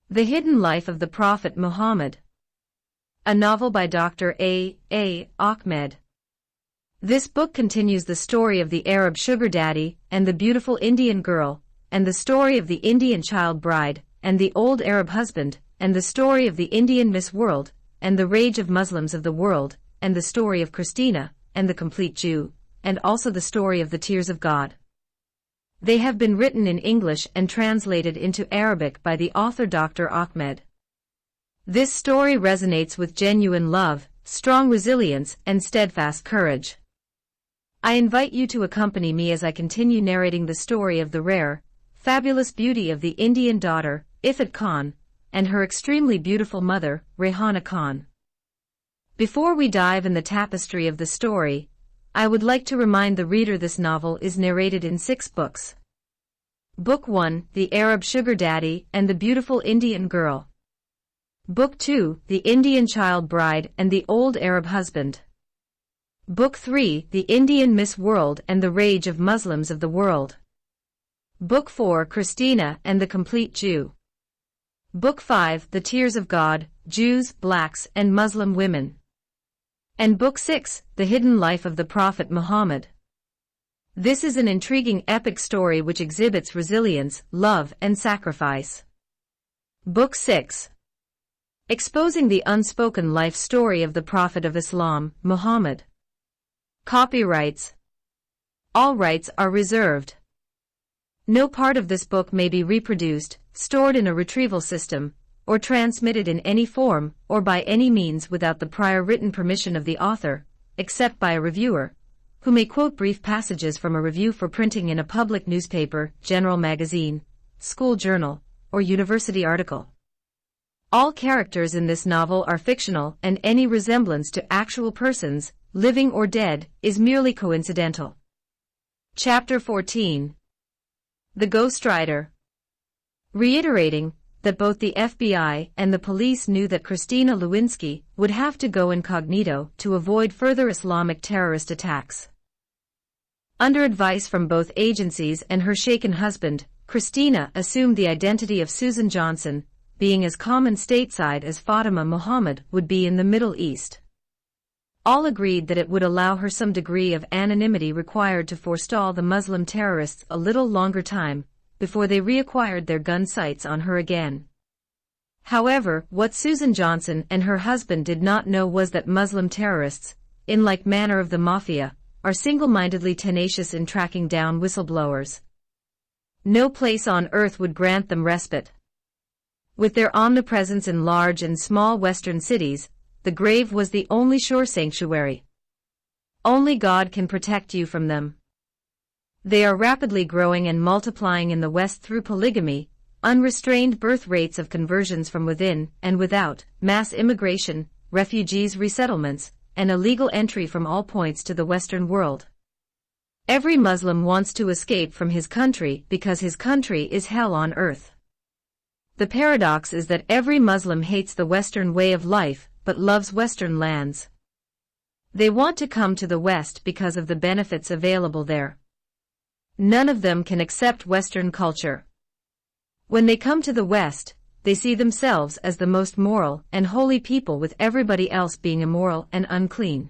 The Hidden Life of the Prophet Muhammad. A novel by Dr. A. Ahmed. This book continues the story of the Arab sugar daddy and the beautiful Indian girl, and the story of the Indian child bride and the old Arab husband, and the story of the Indian Miss World and the rage of Muslims of the world, and the story of Christina and the complete Jew, and also the story of the tears of God. They have been written in English and translated into Arabic by the author Dr. Ahmed. This story resonates with genuine love, strong resilience, and steadfast courage. I invite you to accompany me as I continue narrating the story of the rare, fabulous beauty of the Indian daughter, Ifat Khan, and her extremely beautiful mother, Rehana Khan. Before we dive in the tapestry of the story, I would like to remind the reader this novel is narrated in 6 books. Book 1, The Arab Sugar Daddy and the Beautiful Indian Girl. Book 2, The Indian Child Bride and the Old Arab Husband. Book 3, The Indian Miss World and the Rage of Muslims of the World. Book 4, Christina and the Complete Jew. Book 5, The Tears of God, Jews, Blacks, and Muslim Women. And Book 6, The Hidden Life of the Prophet Muhammad. This is an intriguing epic story which exhibits resilience, love, and sacrifice. Book 6. Exposing the unspoken life story of the Prophet of Islam, Muhammad. Copyrights. All rights are reserved. No part of this book may be reproduced, stored in a retrieval system, or transmitted in any form or by any means without the prior written permission of the author, except by a reviewer, who may quote brief passages from a review for printing in a public newspaper, general magazine, school journal, or university article. All characters in this novel are fictional, and any resemblance to actual persons, living or dead, is merely coincidental. Chapter 14. The Ghostwriter. Reiterating that both the FBI and the police knew that Christina Lewinsky would have to go incognito to avoid further Islamic terrorist attacks. Under advice from both agencies and her shaken husband, Christina assumed the identity of Susan Johnson, being as common stateside as Fatima Muhammad would be in the Middle East. All agreed that it would allow her some degree of anonymity required to forestall the Muslim terrorists a little longer time before they reacquired their gun sights on her again. However, what Susan Johnson and her husband did not know was that Muslim terrorists, in like manner of the mafia, are single-mindedly tenacious in tracking down whistleblowers. No place on earth would grant them respite. With their omnipresence in large and small Western cities, the grave was the only sure sanctuary. Only God can protect you from them. They are rapidly growing and multiplying in the West through polygamy, unrestrained birth rates of conversions from within and without, mass immigration, refugees resettlements, and illegal entry from all points to the Western world. Every Muslim wants to escape from his country because his country is hell on earth. The paradox is that every Muslim hates the Western way of life but loves Western lands. They want to come to the West because of the benefits available there. None of them can accept Western culture. When they come to the West, they see themselves as the most moral and holy people, with everybody else being immoral and unclean.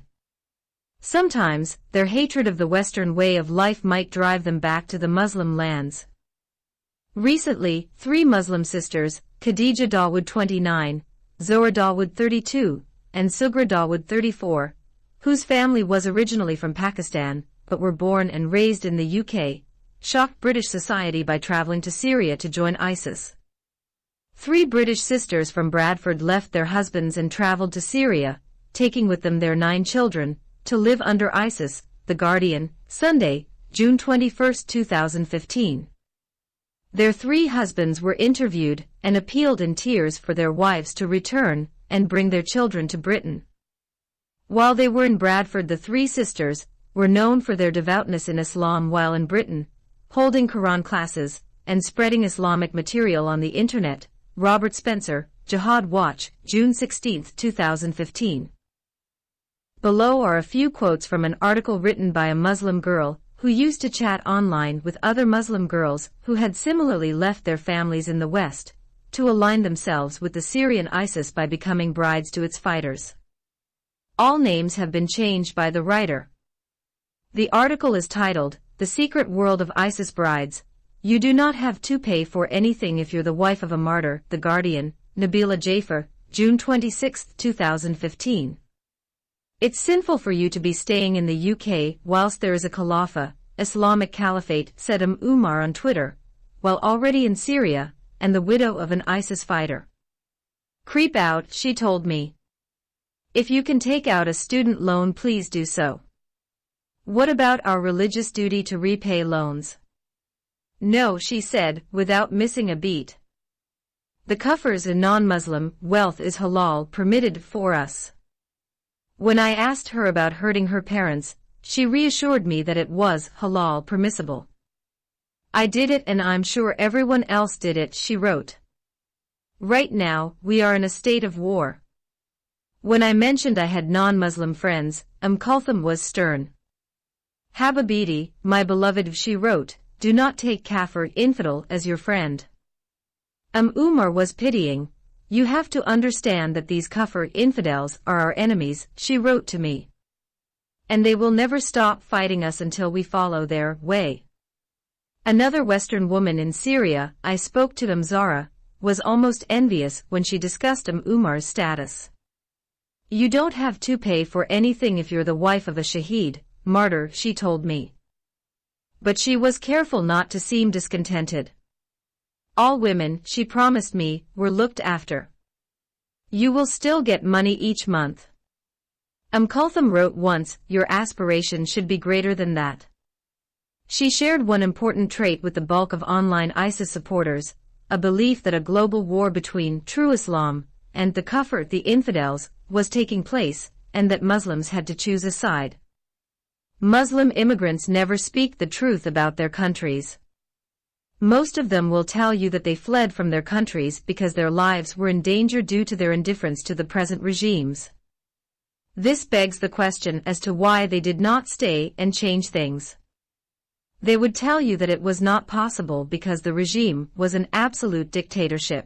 Sometimes, their hatred of the Western way of life might drive them back to the Muslim lands. Recently, 3 Muslim sisters, Khadija Dawood 29, Zohra Dawood 32, and Sughra Dawood 34, whose family was originally from Pakistan, but were born and raised in the UK, shocked British society by traveling to Syria to join ISIS. 3 British sisters from Bradford left their husbands and traveled to Syria, taking with them their 9 children, to live under ISIS. The Guardian, Sunday, June 21, 2015. Their 3 husbands were interviewed and appealed in tears for their wives to return and bring their children to Britain. While they were in Bradford, the 3 sisters were known for their devoutness in Islam while in Britain, holding Quran classes and spreading Islamic material on the internet. Robert Spencer, Jihad Watch, June 16, 2015. Below are a few quotes from an article written by a Muslim girl who used to chat online with other Muslim girls who had similarly left their families in the West to align themselves with the Syrian ISIS by becoming brides to its fighters. All names have been changed by the writer. The article is titled, "The Secret World of ISIS Brides. You do not have to pay for anything if you're the wife of a martyr." The Guardian, Nabila Jaffer, June 26, 2015. It's sinful for you to be staying in the UK whilst there is a Khilafah, Islamic Caliphate, said Umar on Twitter, while already in Syria, and the widow of an ISIS fighter. "Creep out," she told me. "If you can take out a student loan, please do so. What about our religious duty to repay loans?" "No," she said, without missing a beat. "The Kufr's a non-Muslim, wealth is halal, permitted for us." When I asked her about hurting her parents, she reassured me that it was halal, permissible. "I did it and I'm sure everyone else did it," she wrote. "Right now, we are in a state of war." When I mentioned I had non-Muslim friends, Kulthum was stern. "Habibiti, my beloved," she wrote, "do not take kafir, infidel, as your friend." Umar was pitying. "You have to understand that these kafir infidels are our enemies," she wrote to me. "And they will never stop fighting us until we follow their way." Another Western woman in Syria, I spoke to Zara, was almost envious when she discussed Umar's status. "You don't have to pay for anything if you're the wife of a shaheed, martyr," she told me. But she was careful not to seem discontented. "All women," she promised me, "were looked after. You will still get money each month." Kulthum wrote once, "Your aspiration should be greater than that." She shared one important trait with the bulk of online ISIS supporters, a belief that a global war between true Islam and the Kufr, the infidels, was taking place, and that Muslims had to choose a side. Muslim immigrants never speak the truth about their countries. Most of them will tell you that they fled from their countries because their lives were in danger due to their indifference to the present regimes. This begs the question as to why they did not stay and change things. They would tell you that it was not possible because the regime was an absolute dictatorship.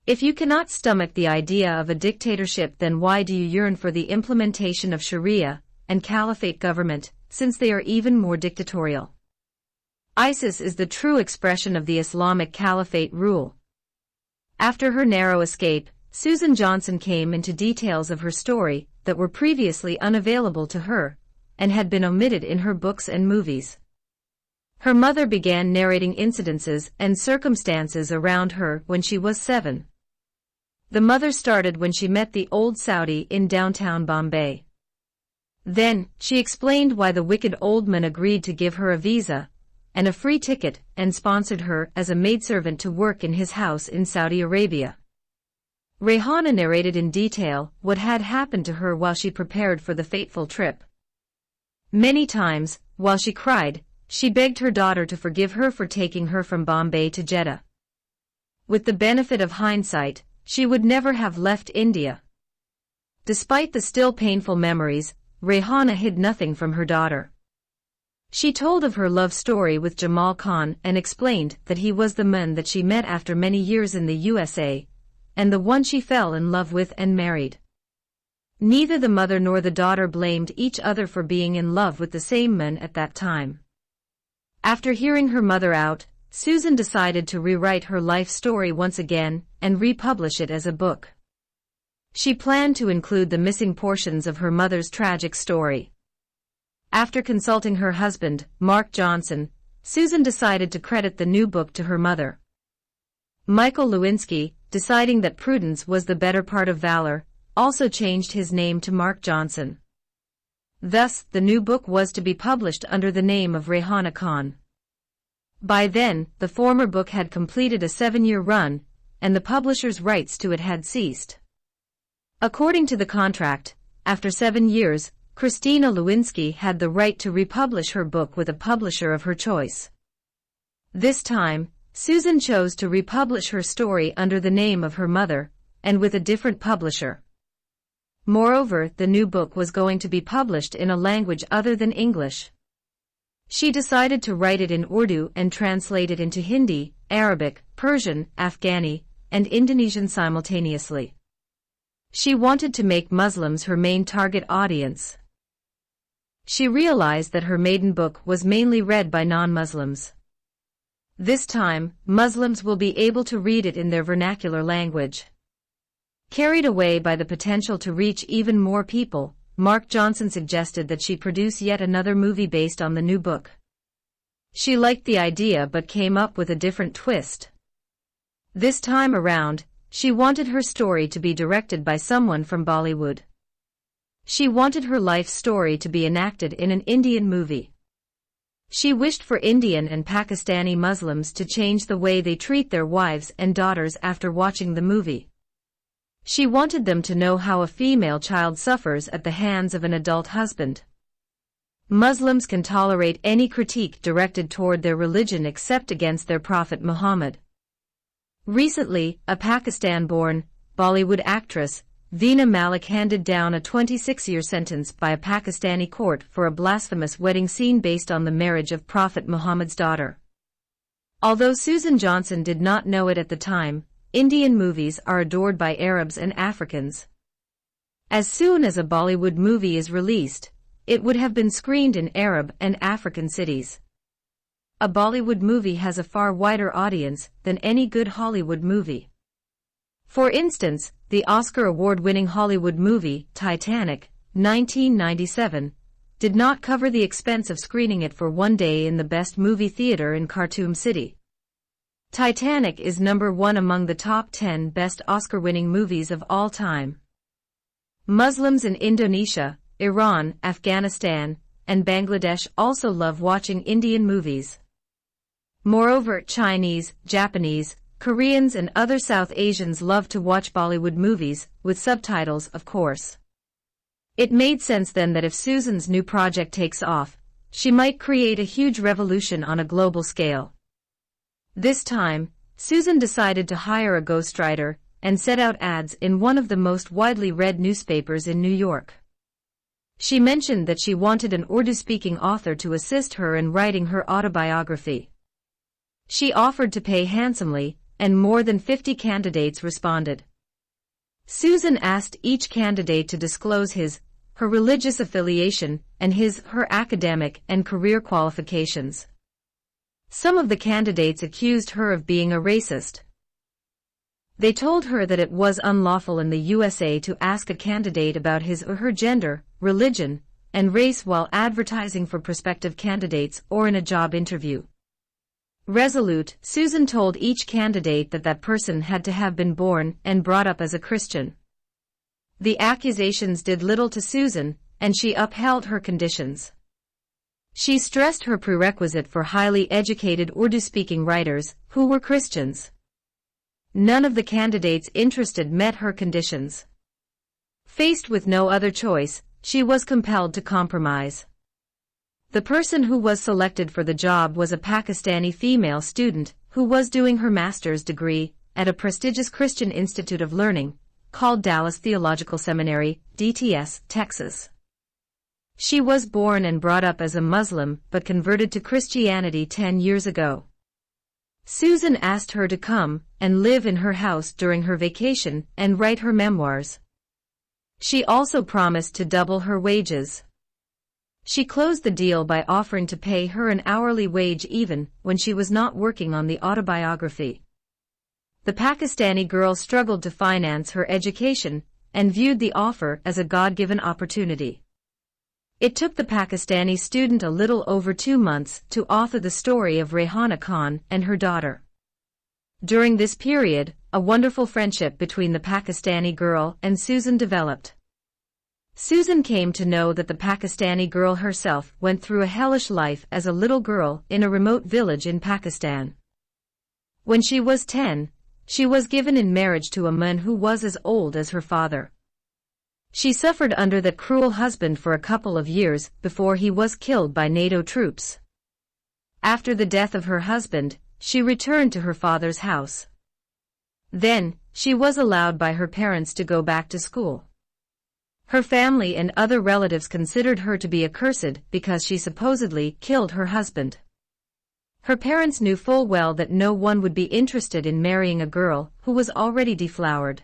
If you cannot stomach the idea of a dictatorship, then why do you yearn for the implementation of Sharia and Caliphate government, since they are even more dictatorial? ISIS is the true expression of the Islamic Caliphate rule. After her narrow escape, Susan Johnson came into details of her story that were previously unavailable to her, and had been omitted in her books and movies. Her mother began narrating incidences and circumstances around her when she was 7. The mother started when she met the old Saudi in downtown Bombay. Then, she explained why the wicked old man agreed to give her a visa and a free ticket, and sponsored her as a maidservant to work in his house in Saudi Arabia. Rayhana narrated in detail what had happened to her while she prepared for the fateful trip. Many times, while she cried, she begged her daughter to forgive her for taking her from Bombay to Jeddah. With the benefit of hindsight, she would never have left India. Despite the still painful memories, Rayhana hid nothing from her daughter. She told of her love story with Jamal Khan and explained that he was the man that she met after many years in the USA, and the one she fell in love with and married. Neither the mother nor the daughter blamed each other for being in love with the same man at that time. After hearing her mother out, Susan decided to rewrite her life story once again and republish it as a book. She planned to include the missing portions of her mother's tragic story. After consulting her husband, Mark Johnson, Susan decided to credit the new book to her mother. Michael Lewinsky, deciding that prudence was the better part of valor, also changed his name to Mark Johnson. Thus, the new book was to be published under the name of Rayhana Khan. By then, the former book had completed a 7-year run, and the publisher's rights to it had ceased. According to the contract, after 7 years, Christina Lewinsky had the right to republish her book with a publisher of her choice. This time, Susan chose to republish her story under the name of her mother, and with a different publisher. Moreover, the new book was going to be published in a language other than English. She decided to write it in Urdu and translate it into Hindi, Arabic, Persian, Afghani, and Indonesian simultaneously. She wanted to make Muslims her main target audience. She realized that her maiden book was mainly read by non-Muslims. This time, Muslims will be able to read it in their vernacular language. Carried away by the potential to reach even more people, Mark Johnson suggested that she produce yet another movie based on the new book. She liked the idea but came up with a different twist. This time around, she wanted her story to be directed by someone from Bollywood. She wanted her life story to be enacted in an Indian movie. She wished for Indian and Pakistani Muslims to change the way they treat their wives and daughters after watching the movie. She wanted them to know how a female child suffers at the hands of an adult husband. Muslims can tolerate any critique directed toward their religion except against their Prophet Muhammad. Recently, a Pakistan-born, Bollywood actress, Veena Malik handed down a 26-year sentence by a Pakistani court for a blasphemous wedding scene based on the marriage of Prophet Muhammad's daughter. Although Susan Johnson did not know it at the time, Indian movies are adored by Arabs and Africans. As soon as a Bollywood movie is released, it would have been screened in Arab and African cities. A Bollywood movie has a far wider audience than any good Hollywood movie. For instance, the Oscar award-winning Hollywood movie, Titanic, 1997, did not cover the expense of screening it for one day in the best movie theater in Khartoum City. Titanic is number 1 among the top 10 best Oscar-winning movies of all time. Muslims in Indonesia, Iran, Afghanistan, and Bangladesh also love watching Indian movies. Moreover, Chinese, Japanese, Koreans and other South Asians love to watch Bollywood movies, with subtitles, of course. It made sense then that if Susan's new project takes off, she might create a huge revolution on a global scale. This time, Susan decided to hire a ghostwriter and set out ads in one of the most widely read newspapers in New York. She mentioned that she wanted an Urdu-speaking author to assist her in writing her autobiography. She offered to pay handsomely, and more than 50 candidates responded. Susan asked each candidate to disclose her religious affiliation, and her academic and career qualifications. Some of the candidates accused her of being a racist. They told her that it was unlawful in the USA to ask a candidate about his or her gender, religion, and race while advertising for prospective candidates or in a job interview. Resolute, Susan told each candidate that that person had to have been born and brought up as a Christian. The accusations did little to Susan, and she upheld her conditions. She stressed her prerequisite for highly educated Urdu-speaking writers, who were Christians. None of the candidates interested met her conditions. Faced with no other choice, she was compelled to compromise. The person who was selected for the job was a Pakistani female student who was doing her master's degree at a prestigious Christian Institute of Learning called Dallas Theological Seminary, DTS, Texas. She was born and brought up as a Muslim but converted to Christianity 10 years ago. Susan asked her to come and live in her house during her vacation and write her memoirs. She also promised to double her wages. She closed the deal by offering to pay her an hourly wage even when she was not working on the autobiography. The Pakistani girl struggled to finance her education and viewed the offer as a God-given opportunity. It took the Pakistani student a little over 2 months to author the story of Rehana Khan and her daughter. During this period, a wonderful friendship between the Pakistani girl and Susan developed. Susan came to know that the Pakistani girl herself went through a hellish life as a little girl in a remote village in Pakistan. When she was 10, she was given in marriage to a man who was as old as her father. She suffered under that cruel husband for a couple of years before he was killed by NATO troops. After the death of her husband, she returned to her father's house. Then, she was allowed by her parents to go back to school. Her family and other relatives considered her to be accursed because she supposedly killed her husband. Her parents knew full well that no one would be interested in marrying a girl who was already deflowered.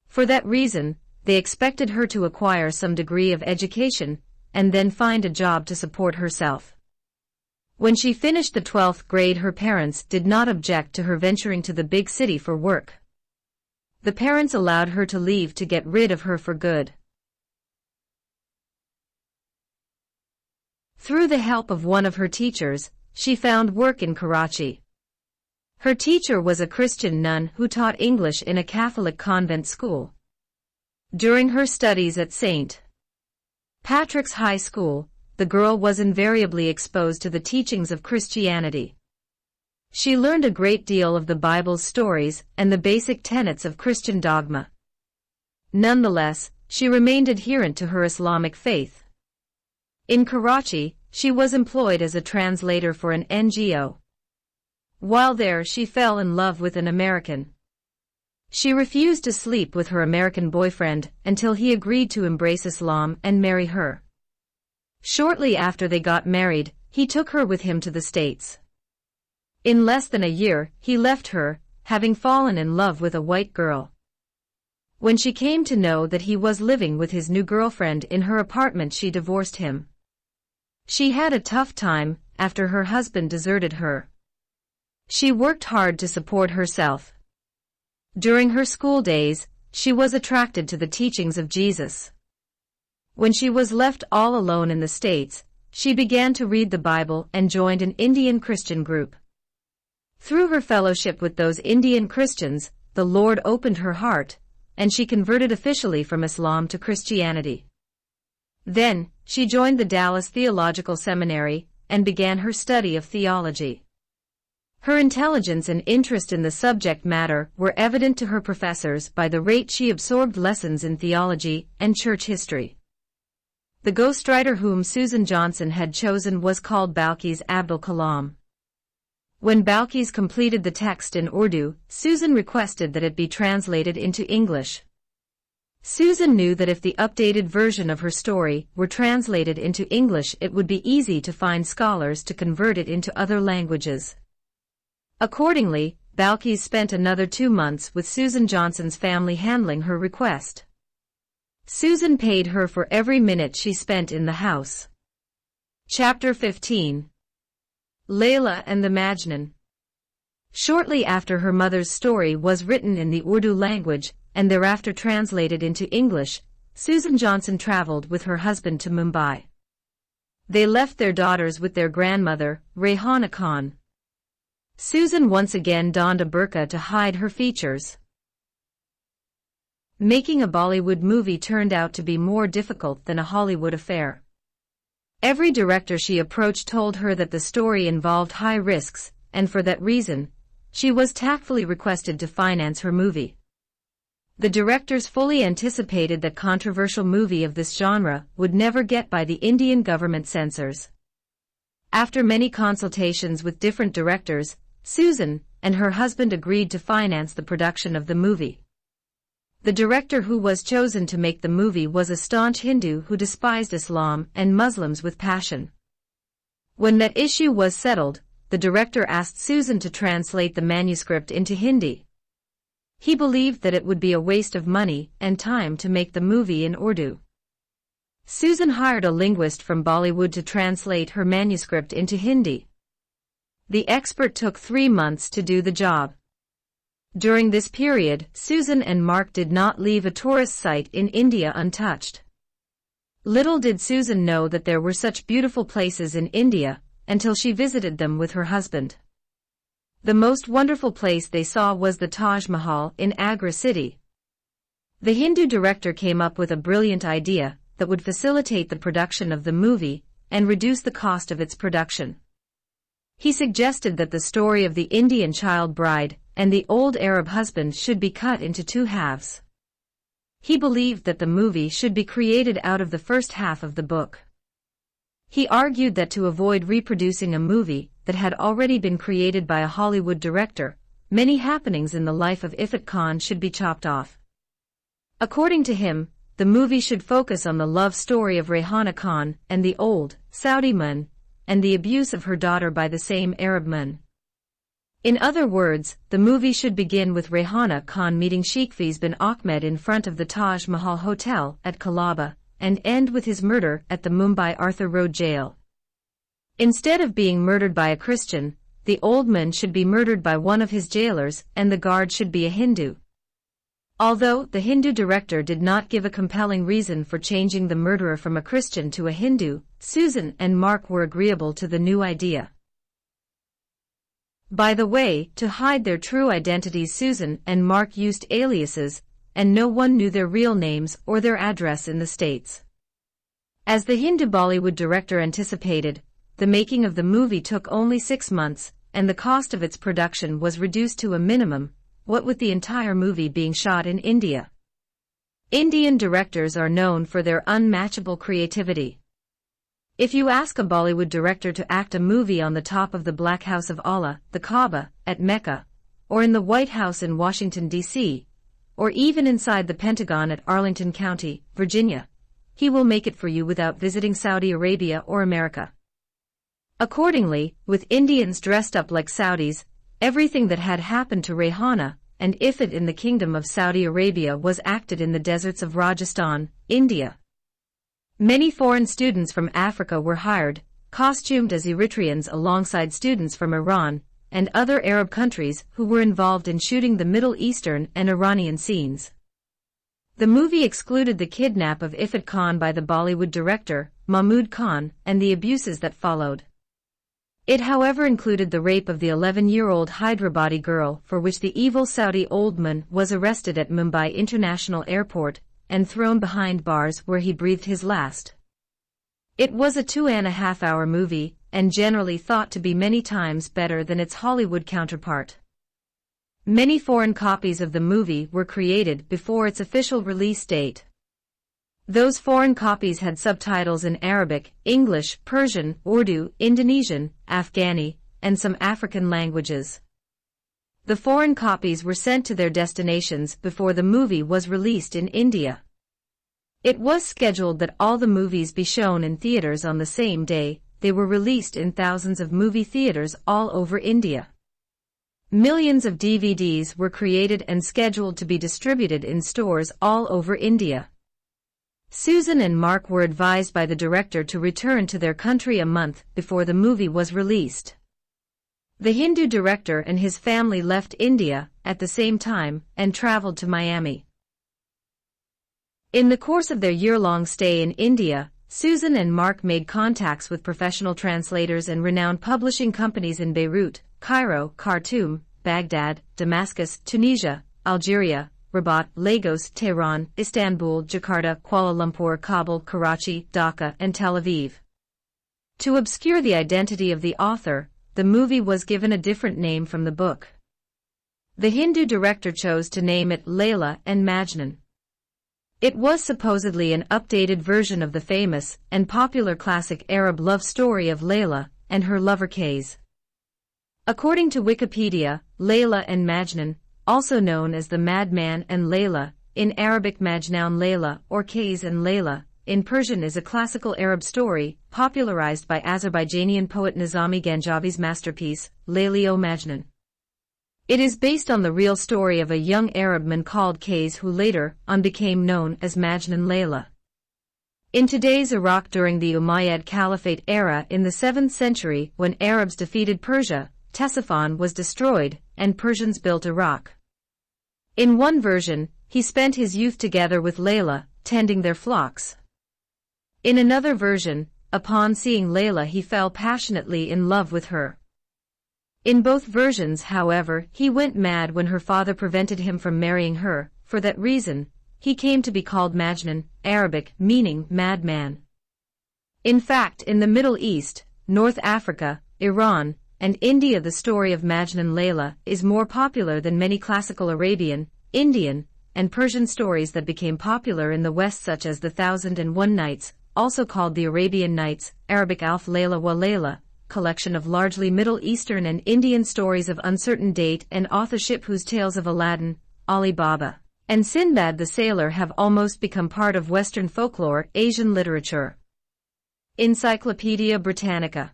For that reason, they expected her to acquire some degree of education and then find a job to support herself. When she finished the 12th grade, her parents did not object to her venturing to the big city for work. The parents allowed her to leave to get rid of her for good. Through the help of one of her teachers, she found work in Karachi. Her teacher was a Christian nun who taught English in a Catholic convent school. During her studies at St. Patrick's High School, the girl was invariably exposed to the teachings of Christianity. She learned a great deal of the Bible's stories and the basic tenets of Christian dogma. Nonetheless, she remained adherent to her Islamic faith. In Karachi, she was employed as a translator for an NGO. While there, she fell in love with an American. She refused to sleep with her American boyfriend until he agreed to embrace Islam and marry her. Shortly after they got married, he took her with him to the States. In less than a year, he left her, having fallen in love with a white girl. When she came to know that he was living with his new girlfriend in her apartment, she divorced him. She had a tough time after her husband deserted her. She worked hard to support herself. During her school days, she was attracted to the teachings of Jesus. When she was left all alone in the States, she began to read the Bible and joined an Indian Christian group. Through her fellowship with those Indian Christians, the Lord opened her heart, and she converted officially from Islam to Christianity. Then, she joined the Dallas Theological Seminary and began her study of theology. Her intelligence and interest in the subject matter were evident to her professors by the rate she absorbed lessons in theology and church history. The ghostwriter whom Susan Johnson had chosen was called Balkis Abdul Kalam. When Balkis completed the text in Urdu, Susan requested that it be translated into English. Susan knew that if the updated version of her story were translated into English, it would be easy to find scholars to convert it into other languages. Accordingly, Balkis spent another 2 months with Susan Johnson's family handling her request. Susan paid her for every minute she spent in the house. Chapter 15. Layla and the Majnun. Shortly after her mother's story was written in the Urdu language and thereafter translated into English, Susan Johnson traveled with her husband to Mumbai. They left their daughters with their grandmother, Rehana Khan. Susan once again donned a burqa to hide her features. Making a Bollywood movie turned out to be more difficult than a Hollywood affair. Every director she approached told her that the story involved high risks, and for that reason, she was tactfully requested to finance her movie. The directors fully anticipated that controversial movie of this genre would never get by the Indian government censors. After many consultations with different directors, Susan and her husband agreed to finance the production of the movie. The director who was chosen to make the movie was a staunch Hindu who despised Islam and Muslims with passion. When that issue was settled, the director asked Susan to translate the manuscript into Hindi. He believed that it would be a waste of money and time to make the movie in Urdu. Susan hired a linguist from Bollywood to translate her manuscript into Hindi. The expert took 3 months to do the job. During this period, Susan and Mark did not leave a tourist site in India untouched. Little did Susan know that there were such beautiful places in India until she visited them with her husband. The most wonderful place they saw was the Taj Mahal in Agra city. The Hindu director came up with a brilliant idea that would facilitate the production of the movie and reduce the cost of its production. He suggested that the story of the Indian child bride and the old Arab husband should be cut into 2 halves. He believed that the movie should be created out of the first half of the book. He argued that to avoid reproducing a movie that had already been created by a Hollywood director, many happenings in the life of Ifat Khan should be chopped off. According to him, the movie should focus on the love story of Rayhana Khan and the old Saudi man, and the abuse of her daughter by the same Arab man. In other words, the movie should begin with Rayhana Khan meeting Sheikh Faiz bin Ahmed in front of the Taj Mahal Hotel at Colaba, and end with his murder at the Mumbai Arthur Road jail. Instead of being murdered by a Christian, the old man should be murdered by one of his jailers, and the guard should be a Hindu. Although the Hindu director did not give a compelling reason for changing the murderer from a Christian to a Hindu, Susan and Mark were agreeable to the new idea. By the way, to hide their true identities, Susan and Mark used aliases, and no one knew their real names or their address in the States. As the Hindu Bollywood director anticipated, the making of the movie took only 6 months, and the cost of its production was reduced to a minimum, what with the entire movie being shot in India. Indian directors are known for their unmatchable creativity. If you ask a Bollywood director to act a movie on the top of the Black House of Allah, the Kaaba, at Mecca, or in the White House in Washington, D.C., or even inside the Pentagon at Arlington County, Virginia, he will make it for you without visiting Saudi Arabia or America. Accordingly, with Indians dressed up like Saudis, everything that had happened to Rayhana and Ifat in the Kingdom of Saudi Arabia was acted in the deserts of Rajasthan, India. Many foreign students from Africa were hired, costumed as Eritreans alongside students from Iran and other Arab countries who were involved in shooting the Middle Eastern and Iranian scenes. The movie excluded the kidnap of Ifat Khan by the Bollywood director, Mahmood Khan, and the abuses that followed. It however included the rape of the 11-year-old Hyderabadi girl, for which the evil Saudi old man was arrested at Mumbai International Airport and thrown behind bars where he breathed his last. It was a 2.5-hour movie, and generally thought to be many times better than its Hollywood counterpart. Many foreign copies of the movie were created before its official release date. Those foreign copies had subtitles in Arabic, English, Persian, Urdu, Indonesian, Afghani, and some African languages. The foreign copies were sent to their destinations before the movie was released in India. It was scheduled that all the movies be shown in theaters on the same day. They were released in thousands of movie theaters all over India. Millions of DVDs were created and scheduled to be distributed in stores all over India. Susan and Mark were advised by the director to return to their country a month before the movie was released. The Hindu director and his family left India at the same time and traveled to Miami. In the course of their year-long stay in India, Susan and Mark made contacts with professional translators and renowned publishing companies in Beirut, Cairo, Khartoum, Baghdad, Damascus, Tunisia, Algeria, Rabat, Lagos, Tehran, Istanbul, Jakarta, Kuala Lumpur, Kabul, Karachi, Dhaka, and Tel Aviv. To obscure the identity of the author, the movie was given a different name from the book. The Hindu director chose to name it Layla and Majnun. It was supposedly an updated version of the famous and popular classic Arab love story of Layla and her lover Kays. According to Wikipedia, Layla and Majnun, also known as the Madman and Layla, in Arabic Majnoun Layla or Kays and Layla, in Persian is a classical Arab story, popularized by Azerbaijani poet Nizami Ganjavi's masterpiece, Layli-o Majnun. It is based on the real story of a young Arab man called Kays who later on became known as Majnun Layla. In today's Iraq during the Umayyad Caliphate era in the 7th century when Arabs defeated Persia, Ctesiphon was destroyed and Persians built Iraq. In one version, he spent his youth together with Layla, tending their flocks. In another version, upon seeing Layla he fell passionately in love with her. In both versions, however, he went mad when her father prevented him from marrying her. For that reason, he came to be called Majnun, Arabic meaning madman. In fact, in the Middle East, North Africa, Iran, and India the story of Majnun Layla is more popular than many classical Arabian, Indian, and Persian stories that became popular in the West such as the 1001 Nights, also called the Arabian Nights, Arabic Alf Layla wa Layla, collection of largely Middle Eastern and Indian stories of uncertain date and authorship whose tales of Aladdin, Ali Baba, and Sinbad the Sailor have almost become part of Western folklore, Asian literature. Encyclopedia Britannica.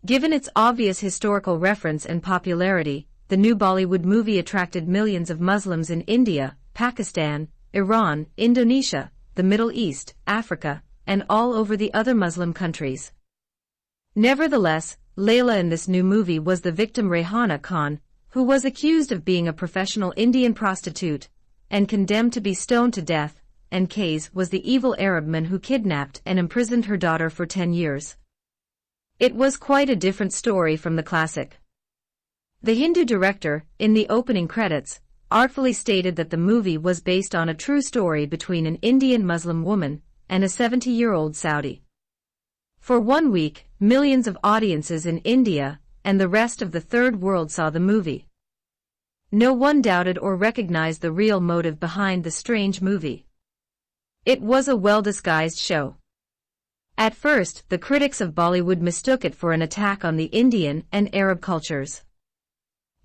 Given its obvious historical reference and popularity, the new Bollywood movie attracted millions of Muslims in India, Pakistan, Iran, Indonesia, the Middle East, Africa, and all over the other Muslim countries. Nevertheless, Layla in this new movie was the victim Rehana Khan, who was accused of being a professional Indian prostitute, and condemned to be stoned to death, and Kays was the evil Arab man who kidnapped and imprisoned her daughter for 10 years. It was quite a different story from the classic. The Hindu director, in the opening credits, artfully stated that the movie was based on a true story between an Indian Muslim woman and a 70-year-old Saudi. For 1 week, millions of audiences in India and the rest of the third world saw the movie. No one doubted or recognized the real motive behind the strange movie. It was a well-disguised show. At first, the critics of Bollywood mistook it for an attack on the Indian and Arab cultures.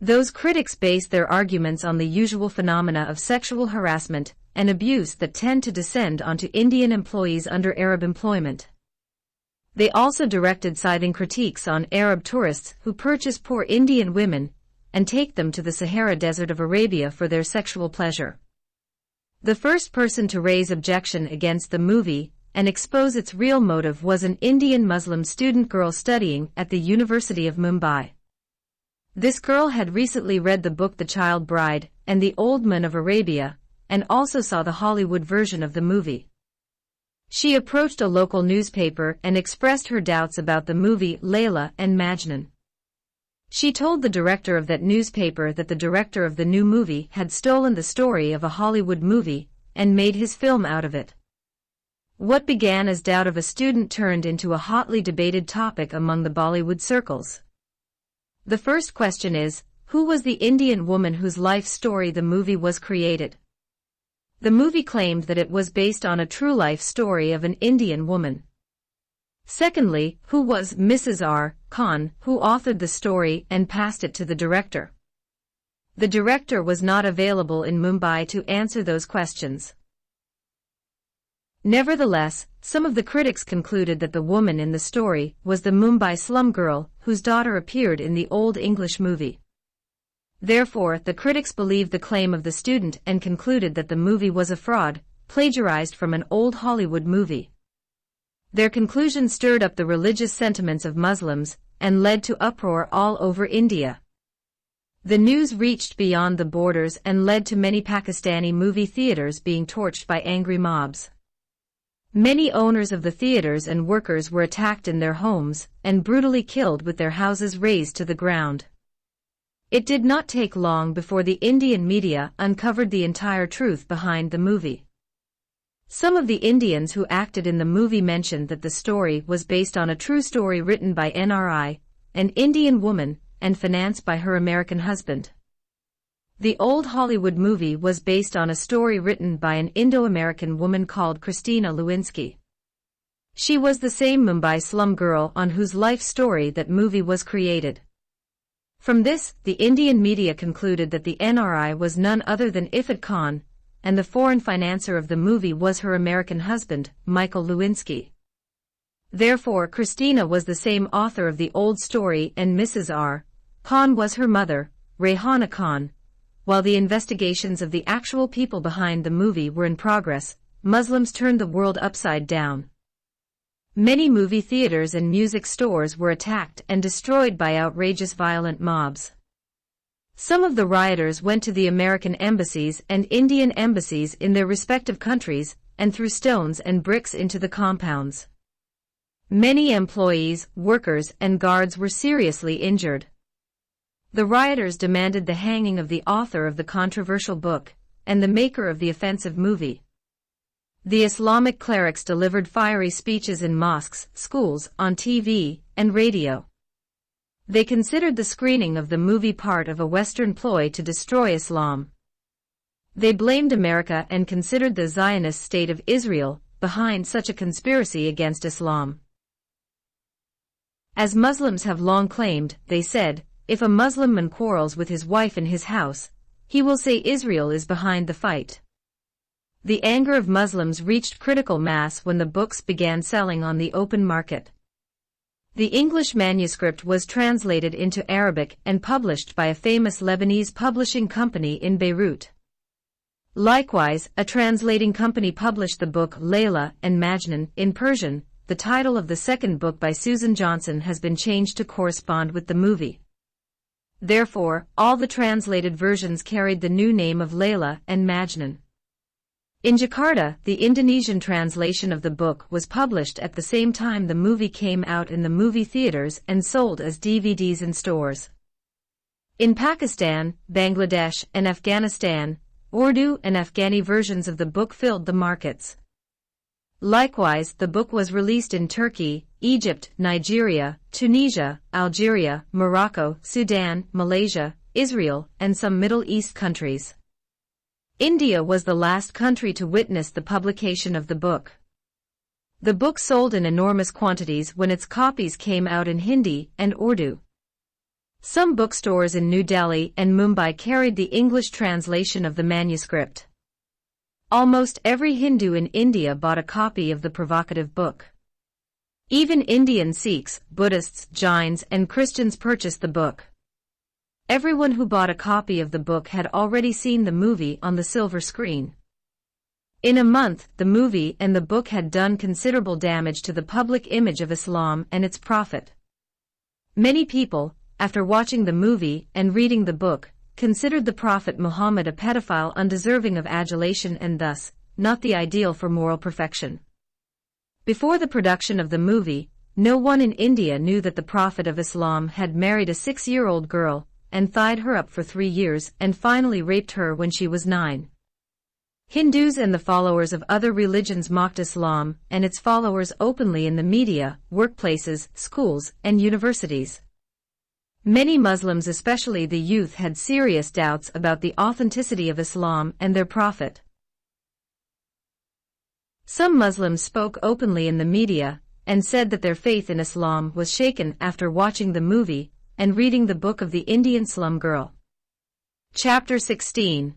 Those critics based their arguments on the usual phenomena of sexual harassment and abuse that tend to descend onto Indian employees under Arab employment. They also directed scathing critiques on Arab tourists who purchase poor Indian women and take them to the Sahara Desert of Arabia for their sexual pleasure. The first person to raise objection against the movie and expose its real motive was an Indian Muslim student girl studying at the University of Mumbai. This girl had recently read the book The Child Bride and The Old Man of Arabia, and also saw the Hollywood version of the movie. She approached a local newspaper and expressed her doubts about the movie Layla and Majnun. She told the director of that newspaper that the director of the new movie had stolen the story of a Hollywood movie and made his film out of it. What began as doubt of a student turned into a hotly debated topic among the Bollywood circles. The first question is, who was the Indian woman whose life story the movie was created? The movie claimed that it was based on a true life story of an Indian woman. Secondly, who was Mrs. R. Khan, who authored the story and passed it to the director? The director was not available in Mumbai to answer those questions. Nevertheless, some of the critics concluded that the woman in the story was the Mumbai slum girl whose daughter appeared in the Old English movie. Therefore, the critics believed the claim of the student and concluded that the movie was a fraud, plagiarized from an old Hollywood movie. Their conclusion stirred up the religious sentiments of Muslims and led to uproar all over India. The news reached beyond the borders and led to many Pakistani movie theaters being torched by angry mobs. Many owners of the theaters and workers were attacked in their homes and brutally killed with their houses razed to the ground. It did not take long before the Indian media uncovered the entire truth behind the movie. Some of the Indians who acted in the movie mentioned that the story was based on a true story written by NRI, an Indian woman, and financed by her American husband. The old Hollywood movie was based on a story written by an Indo-American woman called Christina Lewinsky. She was the same Mumbai slum girl on whose life story that movie was created. From this, the Indian media concluded that the NRI was none other than Ifat Khan, and the foreign financier of the movie was her American husband, Michael Lewinsky. Therefore, Christina was the same author of the old story and Mrs. R. Khan was her mother, Rehana Khan. While the investigations of the actual people behind the movie were in progress, Muslims turned the world upside down. Many movie theaters and music stores were attacked and destroyed by outrageous violent mobs. Some of the rioters went to the American embassies and Indian embassies in their respective countries and threw stones and bricks into the compounds. Many employees, workers, and guards were seriously injured. The rioters demanded the hanging of the author of the controversial book and the maker of the offensive movie. The Islamic clerics delivered fiery speeches in mosques, schools, on TV, and radio. They considered the screening of the movie part of a Western ploy to destroy Islam. They blamed America and considered the Zionist state of Israel behind such a conspiracy against Islam. As Muslims have long claimed, they said, if a Muslim man quarrels with his wife in his house, he will say Israel is behind the fight. The anger of Muslims reached critical mass when the books began selling on the open market. The English manuscript was translated into Arabic and published by a famous Lebanese publishing company in Beirut. Likewise, a translating company published the book Layla and Majnun in Persian. The title of the second book by Susan Johnson has been changed to correspond with the movie. Therefore, all the translated versions carried the new name of Layla and Majnun. In Jakarta, the Indonesian translation of the book was published at the same time the movie came out in the movie theaters and sold as DVDs in stores. In Pakistan, Bangladesh, and Afghanistan, Urdu and Afghani versions of the book filled the markets. Likewise, the book was released in Turkey, Egypt, Nigeria, Tunisia, Algeria, Morocco, Sudan, Malaysia, Israel, and some Middle East countries. India was the last country to witness the publication of the book. The book sold in enormous quantities when its copies came out in Hindi and Urdu. Some bookstores in New Delhi and Mumbai carried the English translation of the manuscript. Almost every Hindu in India bought a copy of the provocative book. Even Indian Sikhs, Buddhists, Jains, and Christians purchased the book. Everyone who bought a copy of the book had already seen the movie on the silver screen. In a month, the movie and the book had done considerable damage to the public image of Islam and its prophet. Many people, after watching the movie and reading the book, considered the Prophet Muhammad a pedophile undeserving of adulation and thus, not the ideal for moral perfection. Before the production of the movie, no one in India knew that the Prophet of Islam had married a 6-year-old girl, and tied her up for 3 years and finally raped her when she was 9. Hindus and the followers of other religions mocked Islam and its followers openly in the media, workplaces, schools, and universities. Many Muslims, especially the youth, had serious doubts about the authenticity of Islam and their prophet. Some Muslims spoke openly in the media and said that their faith in Islam was shaken after watching the movie and reading the book of the Indian Slum Girl. Chapter 16.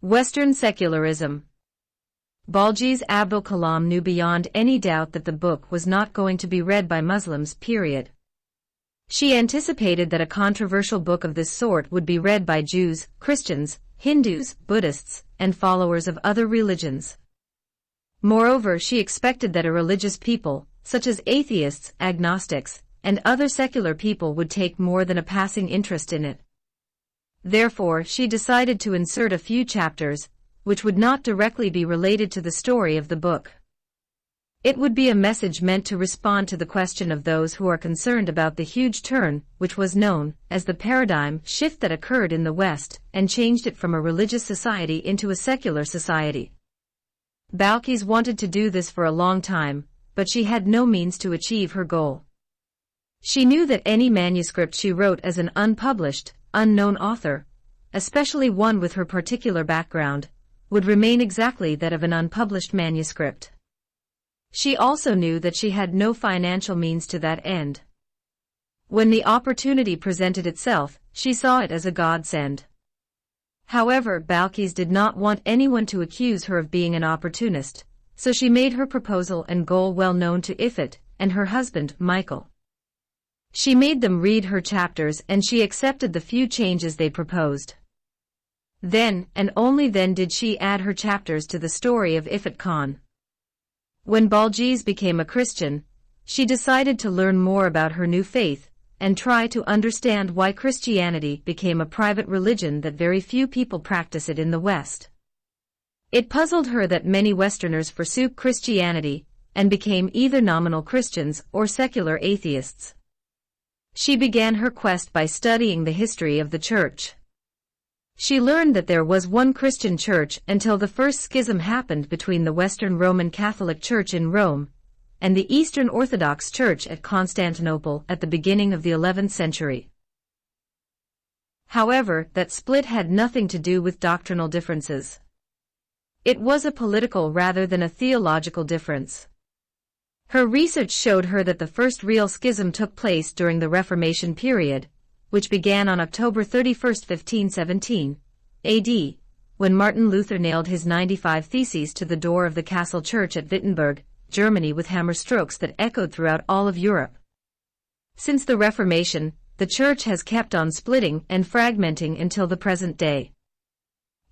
Western Secularism. Baljeez Abdul Kalam knew beyond any doubt that the book was not going to be read by Muslims, period. She anticipated that a controversial book of this sort would be read by Jews, Christians, Hindus, Buddhists, and followers of other religions. Moreover, she expected that a religious people, such as atheists, agnostics, and other secular people would take more than a passing interest in it. Therefore, she decided to insert a few chapters, which would not directly be related to the story of the book. It would be a message meant to respond to the question of those who are concerned about the huge turn, which was known as the paradigm shift that occurred in the West and changed it from a religious society into a secular society. Balkis wanted to do this for a long time, but she had no means to achieve her goal. She knew that any manuscript she wrote as an unpublished, unknown author, especially one with her particular background, would remain exactly that of an unpublished manuscript. She also knew that she had no financial means to that end. When the opportunity presented itself, she saw it as a godsend. However, Balkis did not want anyone to accuse her of being an opportunist, so she made her proposal and goal well known to Ifat and her husband, Michael. She made them read her chapters and she accepted the few changes they proposed. Then, and only then, did she add her chapters to the story of Ifat Khan. When Baljeez became a Christian, she decided to learn more about her new faith and try to understand why Christianity became a private religion that very few people practice it in the West. It puzzled her that many Westerners forsook Christianity and became either nominal Christians or secular atheists. She began her quest by studying the history of the Church. She learned that there was one Christian church until the first schism happened between the Western Roman Catholic Church in Rome and the Eastern Orthodox Church at Constantinople at the beginning of the 11th century. However, that split had nothing to do with doctrinal differences. It was a political rather than a theological difference. Her research showed her that the first real schism took place during the Reformation period, which began on October 31, 1517, AD, when Martin Luther nailed his 95 Theses to the door of the Castle Church at Wittenberg, Germany with hammer strokes that echoed throughout all of Europe. Since the Reformation, the Church has kept on splitting and fragmenting until the present day.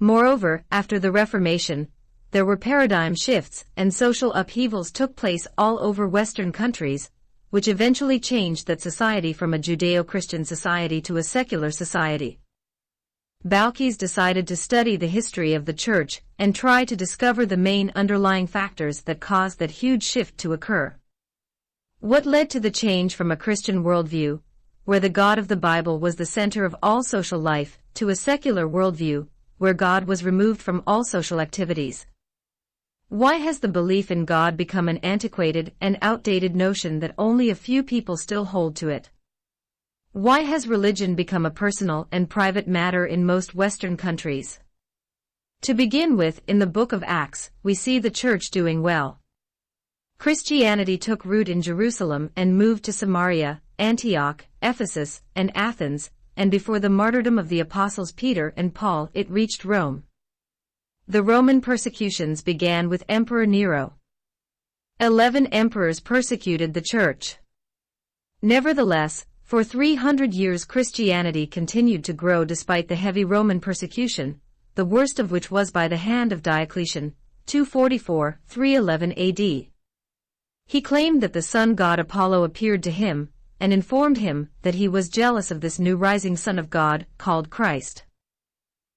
Moreover, after the Reformation, there were paradigm shifts and social upheavals took place all over Western countries, which eventually changed that society from a Judeo-Christian society to a secular society. Balkes decided to study the history of the Church and try to discover the main underlying factors that caused that huge shift to occur. What led to the change from a Christian worldview, where the God of the Bible was the center of all social life, to a secular worldview, where God was removed from all social activities? Why has the belief in God become an antiquated and outdated notion that only a few people still hold to it? Why has religion become a personal and private matter in most Western countries? To begin with, in the book of Acts, we see the Church doing well. Christianity took root in Jerusalem and moved to Samaria, Antioch, Ephesus, and Athens, and before the martyrdom of the apostles Peter and Paul, it reached Rome. The Roman persecutions began with Emperor Nero. 11 emperors persecuted the Church. Nevertheless, for 300 years Christianity continued to grow despite the heavy Roman persecution, the worst of which was by the hand of Diocletian, 244-311 AD. He claimed that the sun god Apollo appeared to him, and informed him that he was jealous of this new rising son of God, called Christ.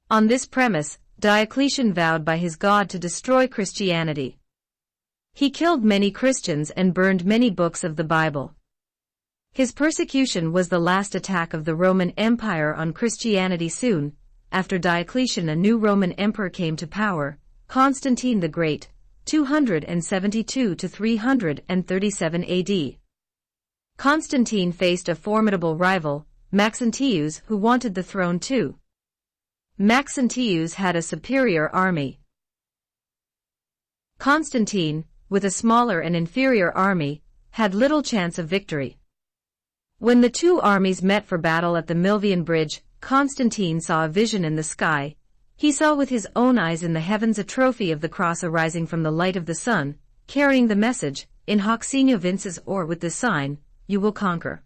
On this premise, Diocletian vowed by his god to destroy Christianity. He killed many Christians and burned many books of the Bible. His persecution was the last attack of the Roman Empire on Christianity. Soon after Diocletian, a new Roman emperor came to power, Constantine the Great, 272-337 AD. Constantine faced a formidable rival, Maxentius, who wanted the throne too. Maxentius had a superior army. Constantine, with a smaller and inferior army, had little chance of victory. When the two armies met for battle at the Milvian Bridge, Constantine saw a vision in the sky. He saw with his own eyes in the heavens a trophy of the cross arising from the light of the sun, carrying the message, in hoc signo vinces, or with this sign, you will conquer.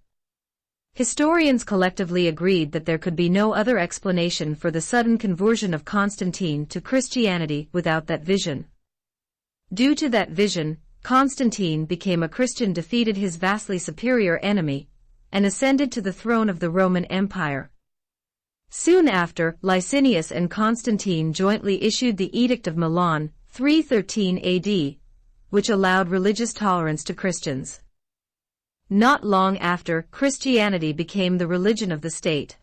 Historians collectively agreed that there could be no other explanation for the sudden conversion of Constantine to Christianity without that vision. Due to that vision, Constantine became a Christian, defeated his vastly superior enemy, and ascended to the throne of the Roman Empire. Soon after, Licinius and Constantine jointly issued the Edict of Milan, 313 AD, which allowed religious tolerance to Christians. Not long after, Christianity became the religion of the state.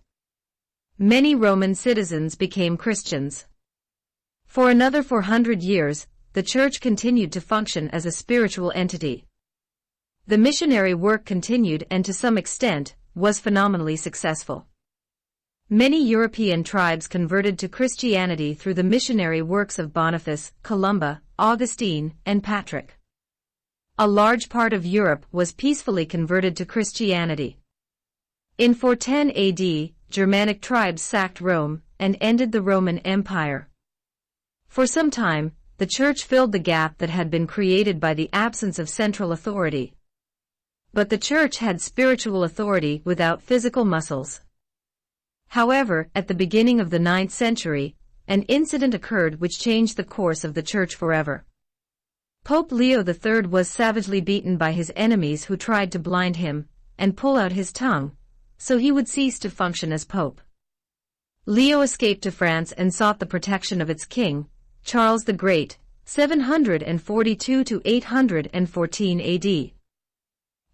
Many Roman citizens became Christians. For another 400 years, the Church continued to function as a spiritual entity. The missionary work continued and to some extent, was phenomenally successful. Many European tribes converted to Christianity through the missionary works of Boniface, Columba, Augustine, and Patrick. A large part of Europe was peacefully converted to Christianity. In 410 AD, Germanic tribes sacked Rome and ended the Roman Empire. For some time, the Church filled the gap that had been created by the absence of central authority. But the Church had spiritual authority without physical muscles. However, at the beginning of the 9th century, an incident occurred which changed the course of the Church forever. Pope Leo III was savagely beaten by his enemies who tried to blind him and pull out his tongue, so he would cease to function as pope. Leo escaped to France and sought the protection of its king, Charles the Great, 742-814 AD.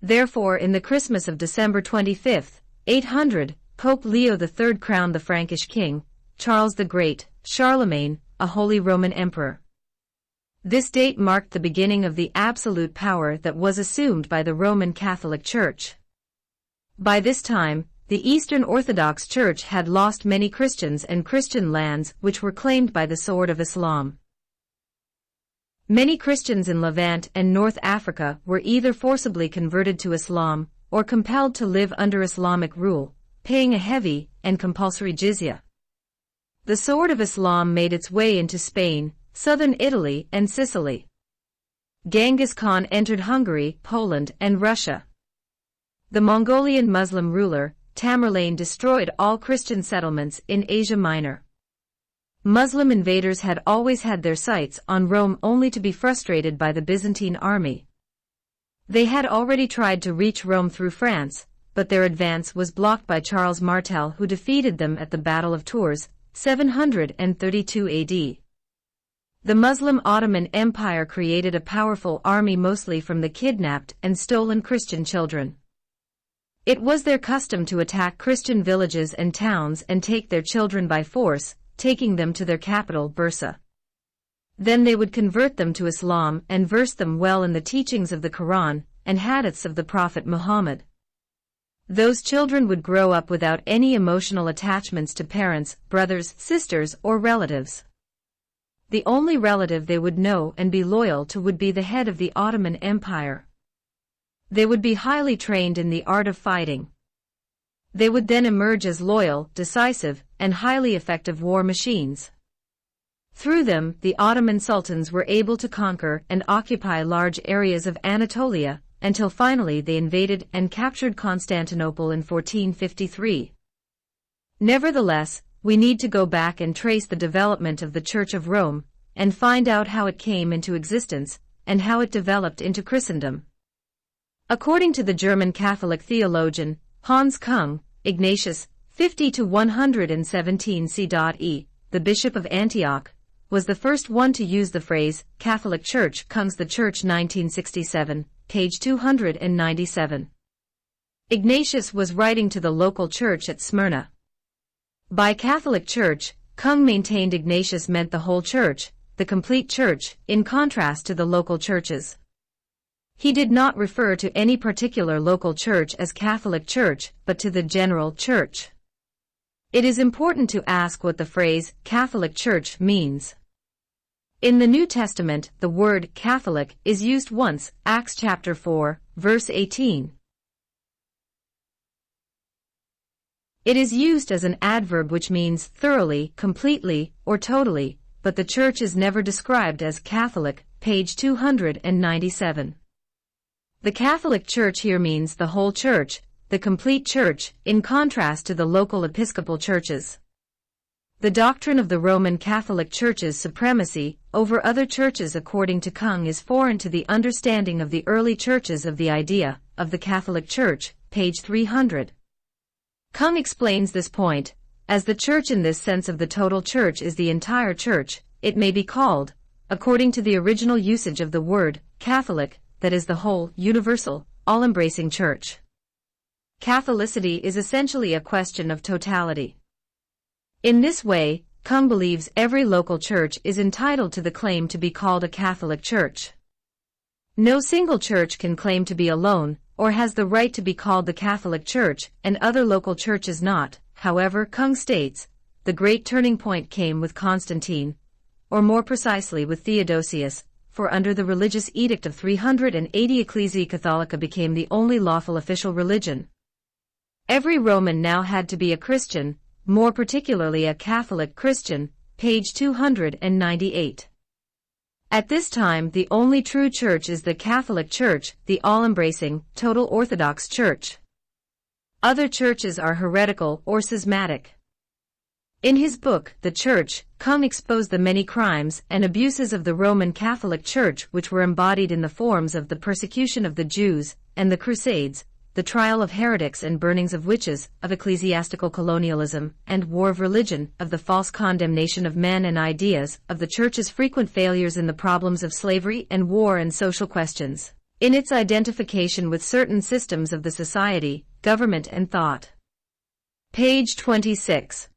Therefore, in the Christmas of December 25, 800, Pope Leo III crowned the Frankish king, Charles the Great, Charlemagne, a Holy Roman Emperor. This date marked the beginning of the absolute power that was assumed by the Roman Catholic Church. By this time, the Eastern Orthodox Church had lost many Christians and Christian lands which were claimed by the sword of Islam. Many Christians in Levant and North Africa were either forcibly converted to Islam or compelled to live under Islamic rule, paying a heavy and compulsory jizya. The sword of Islam made its way into Spain, southern Italy, and Sicily. Genghis Khan entered Hungary, Poland, and Russia. The Mongolian Muslim ruler, Tamerlane, destroyed all Christian settlements in Asia Minor. Muslim invaders had always had their sights on Rome, only to be frustrated by the Byzantine army. They had already tried to reach Rome through France, but their advance was blocked by Charles Martel, who defeated them at the Battle of Tours, 732 AD. The Muslim Ottoman Empire created a powerful army mostly from the kidnapped and stolen Christian children. It was their custom to attack Christian villages and towns and take their children by force, taking them to their capital, Bursa. Then they would convert them to Islam and verse them well in the teachings of the Quran and hadiths of the Prophet Muhammad. Those children would grow up without any emotional attachments to parents, brothers, sisters, or relatives. The only relative they would know and be loyal to would be the head of the Ottoman Empire. They would be highly trained in the art of fighting. They would then emerge as loyal, decisive, and highly effective war machines. Through them, the Ottoman sultans were able to conquer and occupy large areas of Anatolia, until finally they invaded and captured Constantinople in 1453. Nevertheless, we need to go back and trace the development of the Church of Rome, and find out how it came into existence, and how it developed into Christendom. According to the German Catholic theologian, Hans Kung, Ignatius, 50–117 c.e., the Bishop of Antioch, was the first one to use the phrase, Catholic Church. Kung's The Church, 1967, page 297. Ignatius was writing to the local church at Smyrna. By Catholic Church, Kung maintained Ignatius meant the whole church, the complete church, in contrast to the local churches. He did not refer to any particular local church as Catholic Church, but to the general church. It is important to ask what the phrase Catholic Church means. In the New Testament, the word Catholic is used once, Acts chapter 4, verse 18. It is used as an adverb which means thoroughly, completely, or totally, but the church is never described as Catholic, page 297. The Catholic Church here means the whole church, the complete church, in contrast to the local Episcopal churches. The doctrine of the Roman Catholic Church's supremacy over other churches according to Kung is foreign to the understanding of the early churches of the idea of the Catholic Church, page 300. Kung explains this point, as the church in this sense of the total church is the entire church, it may be called, according to the original usage of the word, Catholic, that is the whole, universal, all-embracing church. Catholicity is essentially a question of totality. In this way, Kung believes every local church is entitled to the claim to be called a Catholic church. No single church can claim to be alone, or has the right to be called the Catholic Church, and other local churches not. However, Kung states, the great turning point came with Constantine, or more precisely with Theodosius, for under the religious edict of 380 Ecclesia Catholica became the only lawful official religion. Every Roman now had to be a Christian, more particularly a Catholic Christian, page 298. At this time the only true church is the Catholic Church, the all-embracing, total Orthodox Church. Other churches are heretical or schismatic. In his book, The Church, Kung exposed the many crimes and abuses of the Roman Catholic Church which were embodied in the forms of the persecution of the Jews, and the Crusades, the trial of heretics and burnings of witches, of ecclesiastical colonialism, and war of religion, of the false condemnation of men and ideas, of the Church's frequent failures in the problems of slavery and war and social questions, in its identification with certain systems of the society, government and thought. Page 26.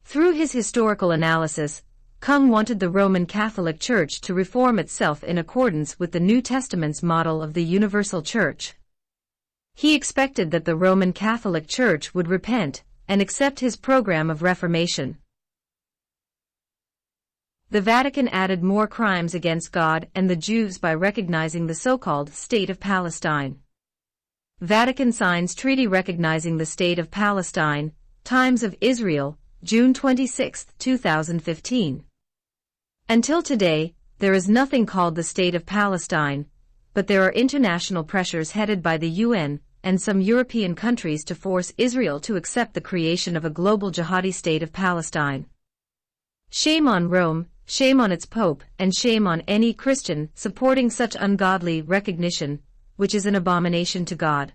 Through his historical analysis, Kung wanted the Roman Catholic Church to reform itself in accordance with the New Testament's model of the universal church. He expected that the Roman Catholic Church would repent and accept his program of reformation. The Vatican added more crimes against God and the Jews by recognizing the so-called State of Palestine. Vatican signs treaty recognizing the State of Palestine, Times of Israel, June 26, 2015. Until today, there is nothing called the State of Palestine, but there are international pressures headed by the UN and some European countries to force Israel to accept the creation of a global jihadi state of Palestine. Shame on Rome, shame on its Pope, and shame on any Christian supporting such ungodly recognition, which is an abomination to God.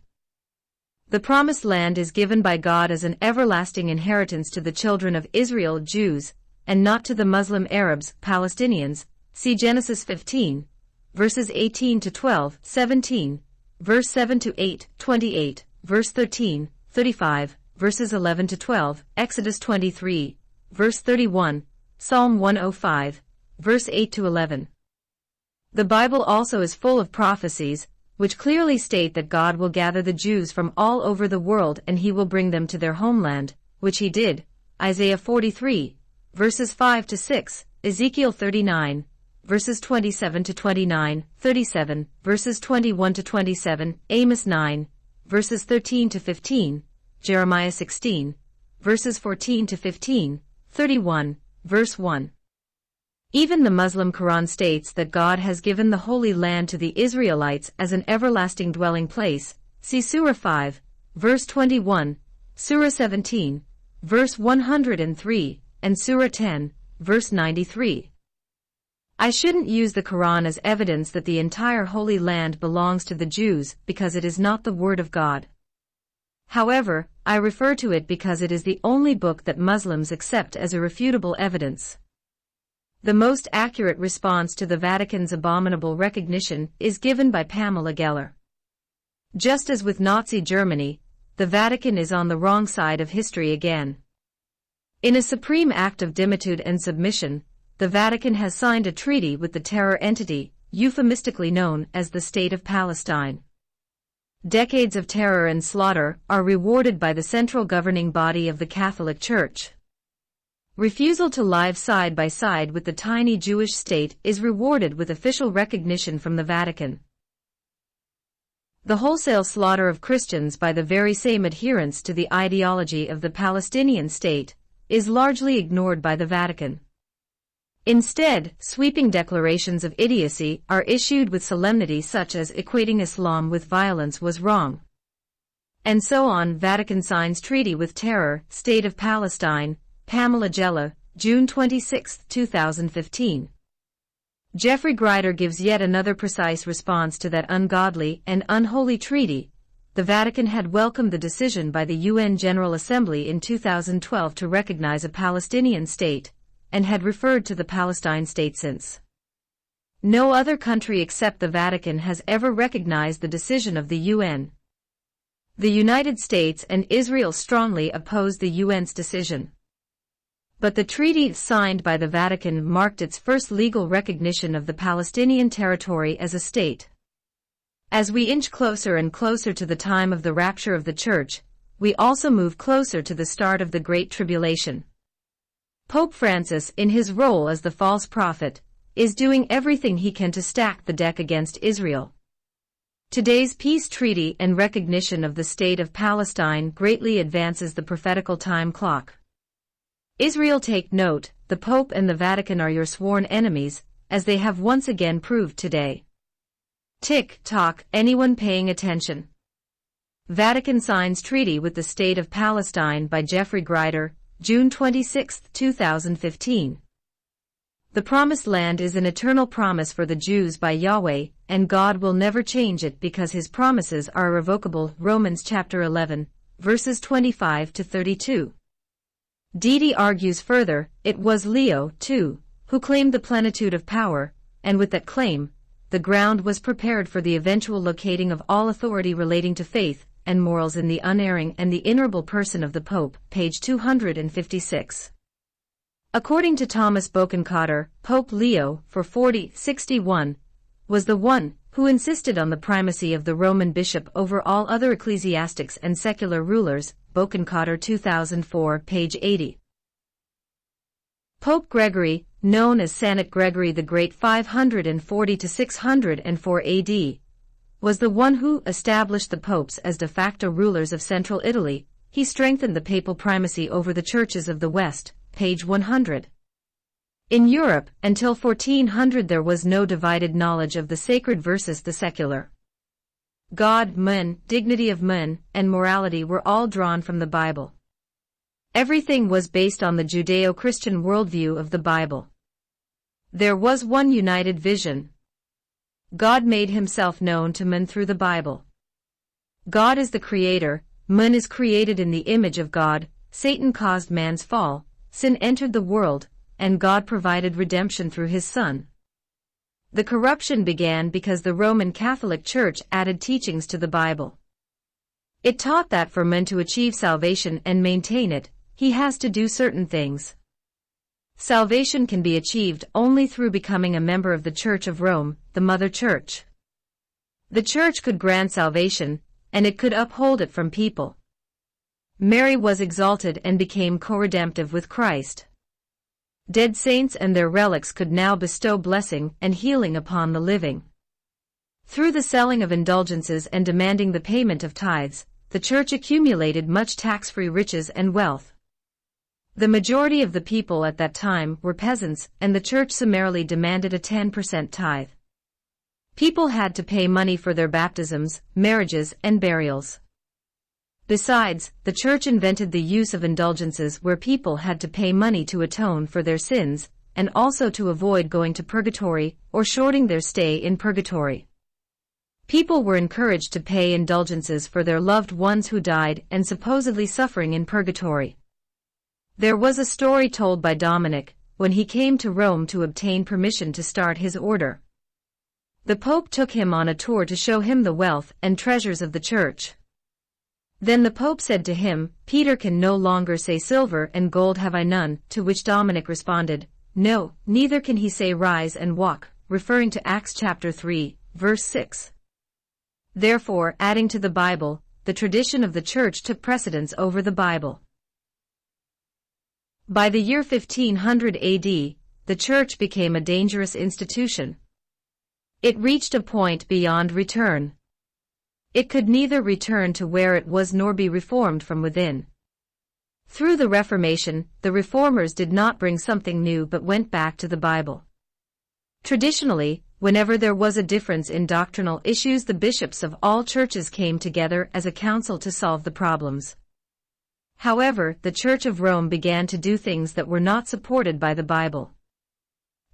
The Promised Land is given by God as an everlasting inheritance to the children of Israel, Jews, and not to the Muslim Arabs, Palestinians. See Genesis 15, verses 18 to 12, 17, verse 7 to 8, 28, verse 13, 35, verses 11 to 12, Exodus 23, verse 31, Psalm 105, verse 8 to 11. The Bible also is full of prophecies, which clearly state that God will gather the Jews from all over the world and he will bring them to their homeland, which he did. Isaiah 43, verses 5 to 6, Ezekiel 39, verses 27 to 29, 37, verses 21 to 27, Amos 9, verses 13 to 15, Jeremiah 16, verses 14 to 15, 31, verse 1. Even the Muslim Quran states that God has given the Holy Land to the Israelites as an everlasting dwelling place. See Surah 5, verse 21, Surah 17, verse 103, and Surah 10, verse 93. I shouldn't use the Quran as evidence that the entire Holy Land belongs to the Jews because it is not the Word of God. However, I refer to it because it is the only book that Muslims accept as irrefutable evidence. The most accurate response to the Vatican's abominable recognition is given by Pamela Geller. Just as with Nazi Germany, the Vatican is on the wrong side of history again. In a supreme act of dimitude and submission, the Vatican has signed a treaty with the terror entity, euphemistically known as the State of Palestine. Decades of terror and slaughter are rewarded by the central governing body of the Catholic Church. Refusal to live side by side with the tiny Jewish state is rewarded with official recognition from the Vatican. The wholesale slaughter of Christians by the very same adherents to the ideology of the Palestinian state is largely ignored by the Vatican. Instead, sweeping declarations of idiocy are issued with solemnity such as equating Islam with violence was wrong. And so on. Vatican signs treaty with terror, State of Palestine, Pamela Geller, June 26, 2015. Jeffrey Grider gives yet another precise response to that ungodly and unholy treaty. The Vatican had welcomed the decision by the UN General Assembly in 2012 to recognize a Palestinian state, and had referred to the Palestine state since. No other country except the Vatican has ever recognized the decision of the UN. The United States and Israel strongly opposed the UN's decision. But the treaty signed by the Vatican marked its first legal recognition of the Palestinian territory as a state. As we inch closer and closer to the time of the rapture of the Church, we also move closer to the start of the Great Tribulation. Pope Francis, in his role as the false prophet, is doing everything he can to stack the deck against Israel. Today's peace treaty and recognition of the State of Palestine greatly advances the prophetical time clock. Israel, take note, the Pope and the Vatican are your sworn enemies, as they have once again proved today. Tick-tock, anyone paying attention? Vatican signs treaty with the State of Palestine by Jeffrey Grider, June 26, 2015. The Promised Land is an eternal promise for the Jews by Yahweh, and God will never change it because his promises are irrevocable. Romans chapter 11, verses 25 to 32. Dede argues further, it was Leo, too, who claimed the plenitude of power, and with that claim, the ground was prepared for the eventual locating of all authority relating to faith and morals in the unerring and the innerable person of the Pope, page 256. According to Thomas Bokenkotter, Pope Leo, 440-61, was the one who insisted on the primacy of the Roman bishop over all other ecclesiastics and secular rulers, Bokenkotter 2004, page 80. Pope Gregory, known as Sanat Gregory the Great 540-604 AD, was the one who established the popes as de facto rulers of central Italy. He he strengthened the papal primacy over the churches of the West, page 100. In Europe, until 1400 there was no divided knowledge of the sacred versus the secular. God, man, dignity of man, and morality were all drawn from the Bible. Everything was based on the Judeo-Christian worldview of the Bible. There was one united vision. God made himself known to man through the Bible. God is the creator, man is created in the image of God, Satan caused man's fall, sin entered the world, and God provided redemption through his Son. The corruption began because the Roman Catholic Church added teachings to the Bible. It taught that for man to achieve salvation and maintain it, he has to do certain things. Salvation can be achieved only through becoming a member of the Church of Rome, the Mother Church. The Church could grant salvation, and it could uphold it from people. Mary was exalted and became co-redemptive with Christ. Dead saints and their relics could now bestow blessing and healing upon the living. Through the selling of indulgences and demanding the payment of tithes, the Church accumulated much tax-free riches and wealth. The majority of the people at that time were peasants, and the Church summarily demanded a 10% tithe. People had to pay money for their baptisms, marriages, and burials. Besides, the Church invented the use of indulgences where people had to pay money to atone for their sins, and also to avoid going to purgatory or shorting their stay in purgatory. People were encouraged to pay indulgences for their loved ones who died and supposedly suffering in purgatory. There was a story told by Dominic, when he came to Rome to obtain permission to start his order. The Pope took him on a tour to show him the wealth and treasures of the Church. Then the Pope said to him, "Peter can no longer say silver and gold have I none," to which Dominic responded, "No, neither can he say rise and walk," referring to Acts chapter 3, verse 6. Therefore, adding to the Bible, the tradition of the Church took precedence over the Bible. By the year 1500 AD, the Church became a dangerous institution. It reached a point beyond return. It could neither return to where it was nor be reformed from within. Through the Reformation, the Reformers did not bring something new but went back to the Bible. Traditionally, whenever there was a difference in doctrinal issues, the bishops of all churches came together as a council to solve the problems. However, the Church of Rome began to do things that were not supported by the Bible.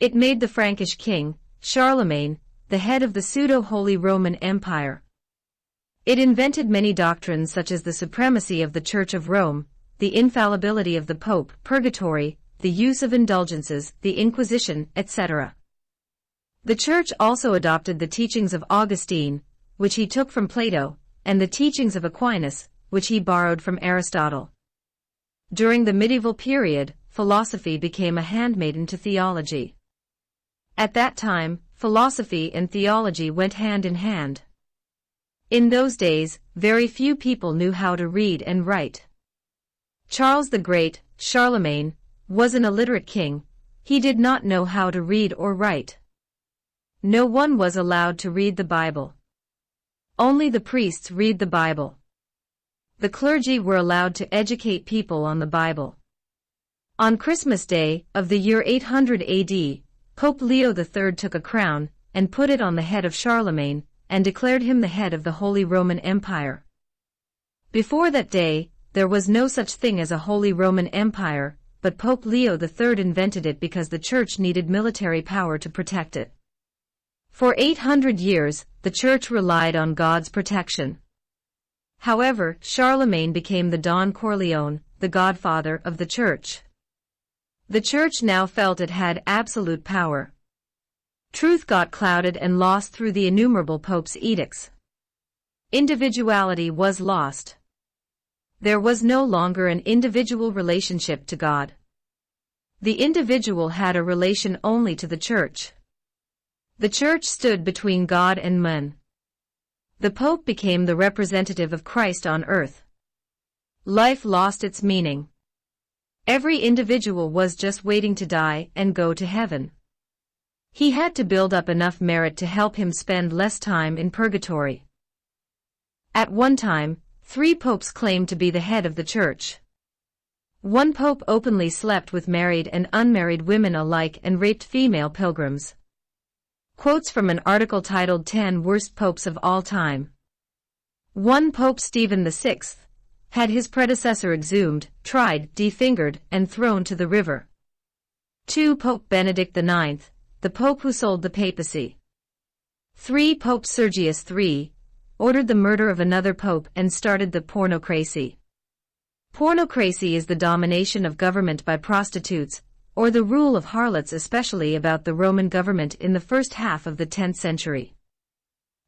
It made the Frankish king, Charlemagne, the head of the pseudo-Holy Roman Empire. It invented many doctrines such as the supremacy of the Church of Rome, the infallibility of the Pope, purgatory, the use of indulgences, the Inquisition, etc. The Church also adopted the teachings of Augustine, which he took from Plato, and the teachings of Aquinas, which he borrowed from Aristotle. During the medieval period, philosophy became a handmaiden to theology. At that time, philosophy and theology went hand in hand. In those days, very few people knew how to read and write. Charles the Great, Charlemagne, was an illiterate king. He did not know how to read or write. No one was allowed to read the Bible. Only the priests read the Bible. The clergy were allowed to educate people on the Bible. On Christmas Day, of the year 800 AD, Pope Leo III took a crown and put it on the head of Charlemagne, and declared him the head of the Holy Roman Empire. Before that day, there was no such thing as a Holy Roman Empire, but Pope Leo III invented it because the Church needed military power to protect it. For 800 years, the Church relied on God's protection. However, Charlemagne became the Don Corleone, the godfather of the Church. The Church now felt it had absolute power. Truth got clouded and lost through the innumerable popes' edicts. Individuality was lost. There was no longer an individual relationship to God. The individual had a relation only to the Church. The Church stood between God and man. The Pope became the representative of Christ on earth. Life lost its meaning. Every individual was just waiting to die and go to heaven. He had to build up enough merit to help him spend less time in purgatory. At one time, 3 popes claimed to be the head of the church. 1 pope openly slept with married and unmarried women alike and raped female pilgrims. Quotes from an article titled 10 Worst Popes of All Time. 1 Pope Stephen VI had his predecessor exhumed, tried, defingered, and thrown to the river. 2 Pope Benedict IX, the pope who sold the papacy. 3 Pope Sergius III ordered the murder of another pope and started the pornocracy. Pornocracy is the domination of government by prostitutes, or the rule of harlots, especially about the Roman government in the first half of the 10th century.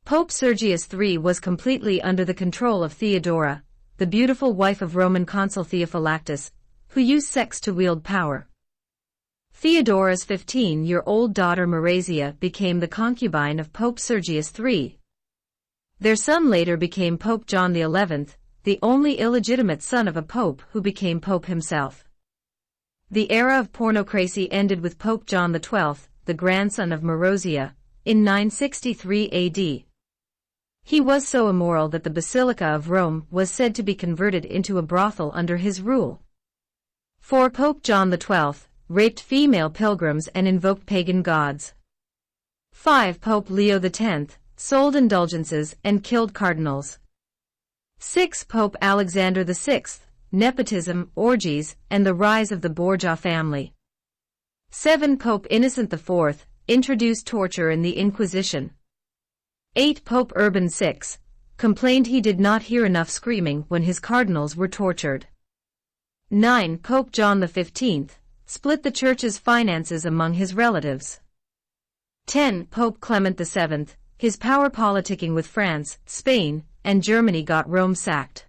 Pope Sergius III was completely under the control of Theodora, the beautiful wife of Roman consul Theophylactus, who used sex to wield power. Theodora's 15-year-old daughter Marazia became the concubine of Pope Sergius III. Their son later became Pope John XI, the only illegitimate son of a pope who became pope himself. The era of pornocracy ended with Pope John XII, the grandson of Marozia, in 963 AD. He was so immoral that the Basilica of Rome was said to be converted into a brothel under his rule. 4 Pope John XII raped female pilgrims and invoked pagan gods. 5 Pope Leo X sold indulgences and killed cardinals. 6 Pope Alexander VI, nepotism, orgies, and the rise of the Borgia family. 7 Pope Innocent IV introduced torture in the Inquisition. 8 Pope Urban VI complained he did not hear enough screaming when his cardinals were tortured. 9 Pope John XV split the church's finances among his relatives. 10 Pope Clement VII, his power politicking with France, Spain, and Germany got Rome sacked.